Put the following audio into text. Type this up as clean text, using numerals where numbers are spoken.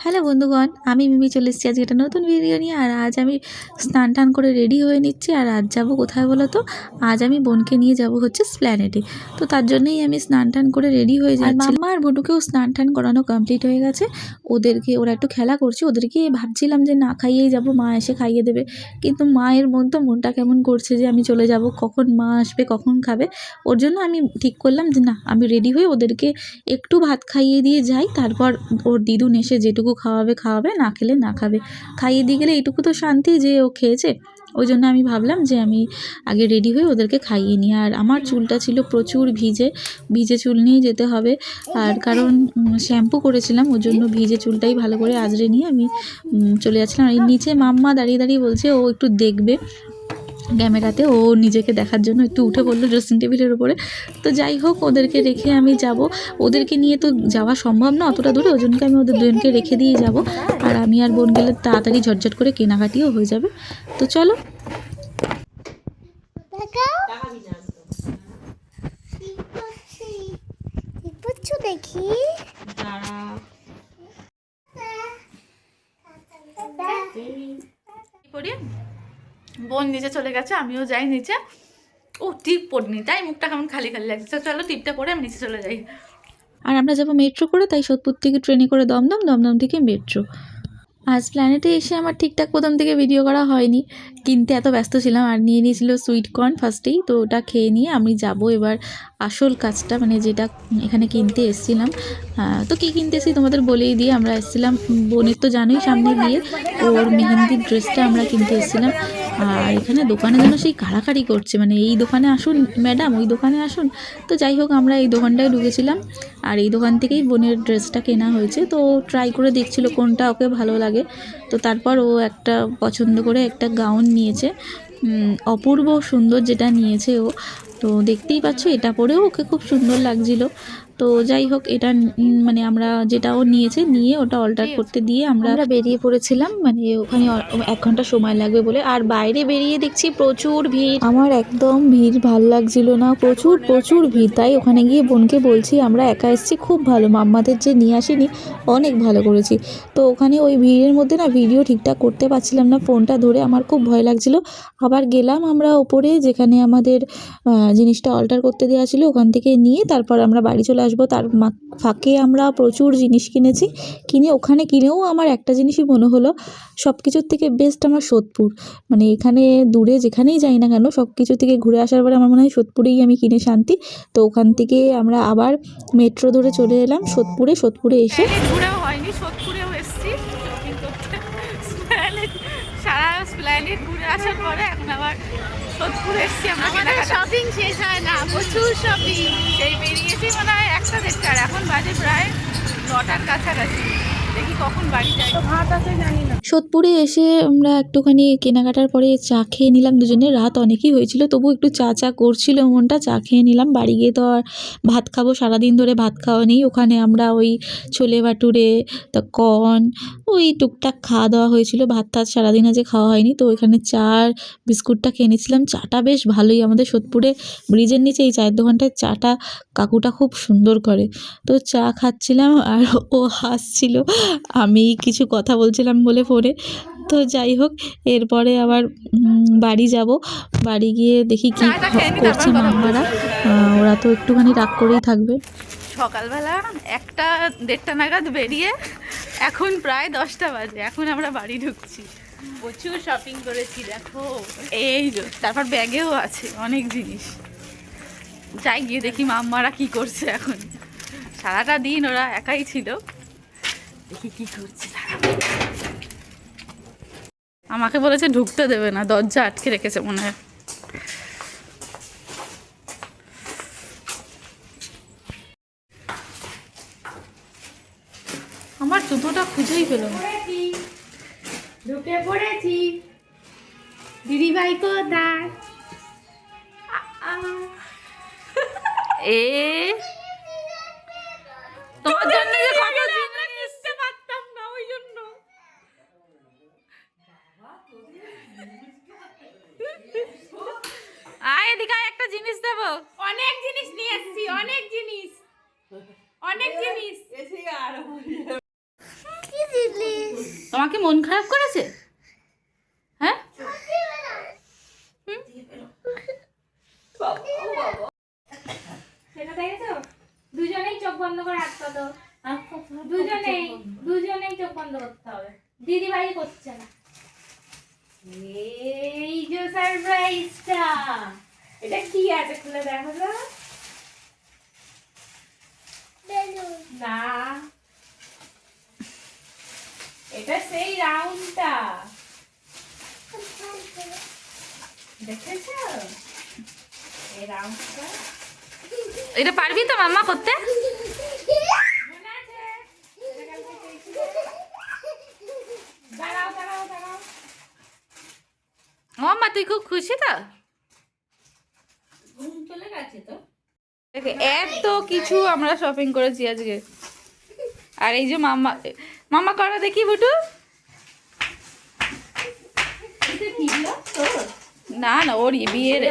Hello বন্ধুগণ, আমি মিমি চলে এসেছি আজকে একটা নতুন ভিডিও নিয়ে। আর আজ আমি স্নান টান করে রেডি হয়ে নিচ্ছি। আর আজ যাব কোথায় বলো তো? আজ আমি বোনকে নিয়ে যাব হচ্ছে স্প্ল্যানেডে। তো তার জন্যই আমি স্নান টান করে রেডি হয়ে যাচ্ছি। আর মাম্মা আর বুটুকেও স্নান টান করানো কমপ্লিট হয়ে গেছে। ওরা একটু খেলা করছে, ওদেরকে ভাবছিলাম যে না খাইয়েই যাব, মা এসে খাইয়ে দেবে। কিন্তু মায়ের মধ্যে মনটা কেমন করছে যে আমি চলে যাব, কখন মা আসবে, কখন খাবে। ওর জন্য আমি ঠিক করলাম যে না, আমি রেডি হয়ে ওদেরকে একটু ভাত খাইয়ে দিয়ে যাই, তারপর ওর দিদুন এসে যেটুকু খাওয়াবে, না খেলে না খাবে। খাইয়ে দিয়ে গেলে এইটুকু তো শান্তি যে ও খেয়েছে। ওই জন্য আমি ভাবলাম যে আমি আগে রেডি হয়ে ওদেরকে খাইয়ে নিই। আর আমার চুলটা ছিল প্রচুর ভিজে চুল নিয়ে যেতে হবে। আর কারণ শ্যাম্পু করেছিলাম, ওর জন্য ভিজে চুলটাই ভালো করে আঁচড়ে নিয়ে আমি চলে যাচ্ছিলাম। আর নিচে মাম্মা দাঁড়িয়ে দাঁড়িয়ে বলছে ও একটু দেখবে ক্যামেরাতে, ও নিজেকে দেখার জন্য একটু উঠে পড়লো ড্রেসিং টেবিলের উপরে। তো যাই হোক, ওদেরকে রেখে আমি যাব। ওদেরকে নিয়ে তো যাওয়া সম্ভব না অতটা দূরে, ওই জন্য আমি ওদের দুজনকে রেখে দিয়ে যাব। আর আমি আর বোন গেলে তাড়াতাড়ি ঝটঝট করে কেনাকাটিও হয়ে যাবে। তো চলো। দেখি বোন নিচে চলে গেছে, আমিও যাই নিচে। ও টিপ পড়নি, তাই মুখটা কেমন খালি খালি লাগছে। চলো টিপটা পরে আমি নিচে চলে যাই। আর আমরা যাবো মেট্রো করে, তাই সোদপুর থেকে ট্রেনে করে দমদম থেকে মেট্রো। আজ প্ল্যানেটে এসে আমার ঠিকঠাক প্রথম থেকে ভিডিও করা হয়নি, কিনতে এত ব্যস্ত ছিলাম। আর নিয়ে নিয়েছিল সুইট কর্ন ফার্স্টেই, তো ওটা খেয়ে নিয়ে আমি যাব এবার আসল কাজটা, মানে যেটা এখানে কিনতে এসেছিলাম। তো কী কিনতে এসেছি তোমাদের বলেই দিয়ে, আমরা এসেছিলাম বোনের তো জানোই সামনে দিয়ে, ওর মেহেন্দির ড্রেসটা আমরা কিনতে এসেছিলাম। আর এখানে দোকানে যেন সেই কাড়াকাড়ি করছে, মানে এই দোকানে আসুন ম্যাডাম, ওই দোকানে আসুন। তো যাই হোক, আমরা এই দোকানটায় ঢুকেছিলাম। আর এই দোকান থেকেই বোনের ড্রেসটা কেনা হয়েছে। তো ট্রাই করে দেখছিল কোনটা ওকে ভালো লাগে। তো তারপর ও একটা পছন্দ করে একটা গাউন নিয়েছে, অপূর্ব সুন্দর যেটা নিয়েছে ও। তো দেখতেই পাচ্ছ, এটা পরেও ওকে খুব সুন্দর লাগছিল। তো যাই হোক, এটা মানে আমরা যেটা ও নিয়ে ওটা অল্টার করতে দিয়ে আমরা বেরিয়ে পড়েছিলাম। মানে ওখানে 1 ঘন্টা সময় লাগবে বলে। আর বাইরে বেরিয়ে দেখছি প্রচুর ভিড়। আমার একদম ভিড় ভাল লাগছিল না, প্রচুর ভিড়। তাই ওখানে গিয়ে বোনকে বলছি আমরা একা এসেছি, খুব ভালো, মাম্মাদের যে নিয়ে আসিনি, অনেক ভালো করেছি। তো ওখানে ওই ভিড়ের মধ্যে না ভিডিও ঠিকঠাক করতে পারছিলাম না, ফোনটা ধরে আমার খুব ভয় লাগছিল। আবার গেলাম আমরা ওপরে, যেখানে আমাদের জিনিসটা অল্টার করতে দেওয়া ছিল, ওখান থেকে নিয়ে তারপর আমরা বাড়ি চলে আসবো। তার ফাঁকে আমরা প্রচুর জিনিস কিনেছি। ওখানে কিনেও আমার একটা জিনিসই মনে হলো, সব কিছুর থেকে বেস্ট আমার সোদপুর। মানে এখানে দূরে যেখানেই যাই না কেন, সব কিছু থেকে ঘুরে আসার পরে আমার মনে হয় সোদপুরেই আমি কিনে শান্তি। তো ওখান থেকে আমরা আবার মেট্রো ধরে চলে এলাম সোদপুরে এসে ঘুরেও হয়নি, সোদপুরেও এসেছি শপিং করতে। সারা স্প্ল্যানেট ঘুরে আসার পরে এখন আবার সোদপুরে এসেছি আমরা। শপিং শেষ হয় না, প্রচুর শপিং। সেই বেরিয়েছি মনে হয় 1:30, এখন বাজে প্রায় 9টার কাছাকাছি। দেখি কখন বাড়ি যাই। ভাত আছে জানি না। সোদপুরে এসে আমরা একটুখানি কেনাকাটার পরে চা খেয়ে নিলাম দুজনে। রাত অনেকই হয়েছিল, তবু একটু চা করছিল মনটা, চা খেয়ে নিলাম। বাড়ি গিয়ে তো আর ভাত খাবো, সারাদিন ধরে ভাত খাওয়া নেই। ওখানে আমরা ওই ছোলে ভাটুরে, তা কর্ন, ওই টুকটাক খাওয়া দাওয়া হয়েছিল, ভাত সারাদিন আজকে খাওয়া হয়নি। তো ওইখানে বিস্কুটটা খেয়ে নিয়েছিলাম। চাটা বেশ ভালোই, আমাদের সোদপুরে ব্রিজের নিচে এই চায়ের দোকানটায় চাটা কাকুটা খুব সুন্দর করে। তো চা খাচ্ছিলাম আর ও হাসছিল আমি কিছু কথা বলছিলাম বলে ফোনে। তো যাই হোক, এরপরে আবার বাড়ি যাব। বাড়ি গিয়ে দেখি কি করছে মাম্মারা, ওরা তো একটুখানি রাগ করেই থাকবে। সকালবেলা 1টা-1:30 নাগাদ বেরিয়ে এখন প্রায় 10টা বাজে, এখন আমরা বাড়ি ঢুকছি। প্রচুর শপিং করেছি দেখো, এই তারপর ব্যাগেও আছে অনেক জিনিস। যাই গিয়ে দেখি মাম্মারা কি করছে। এখন সারাটা দিন ওরা একাই ছিল, দেখি কি করছে তারা। আমাকে বলেছে ঢুকতে দেবে না, দরজা আটকে রেখেছে মনে হয়। আমার জুতোটা খুঁজেই পেল না। ঢুকে পড়েছি। দিদিভাই কোথায়? এ তোমার জন্য যে কত জিনিস নিতে পারতাম না, ওই জন্য। আয় এদিকে, একটা জিনিস দেবো। অনেক জিনিস নিয়ে এসেছি, অনেক জিনিস। এসে আর কি দিল? তোমাকে মন খারাপ করেছে? হ্যাঁ সেটা দেখেছো? দুজনেই চোখ বন্ধ করে হাত পাতো। দুজনেই চোখ বন্ধ করতে হবে। দিদি ভাই করছে না। এই যে সারপ্রাইজটা, এটা কি আছে খুলে দেখো তো। না, এটা সেই রাউন্ডটা, দেখেছো? এই রাউন্ডটা এটা পারবি তো মাম্মা করতে? মনে আছে? এটা কালকে চেয়েছিল। দাঁড়াও দাঁড়াও দাঁড়াও। মাম্মা তুই খুব খুশি তো? ঘুম চলে গেছে তো। দেখে এত কিছু আমরা শপিং করেছি আজকে। আর এই যে মাম্মা, মাম্মা করো দেখি বুটু। এটা কি হলো তোর? না না, ওর বিয়ের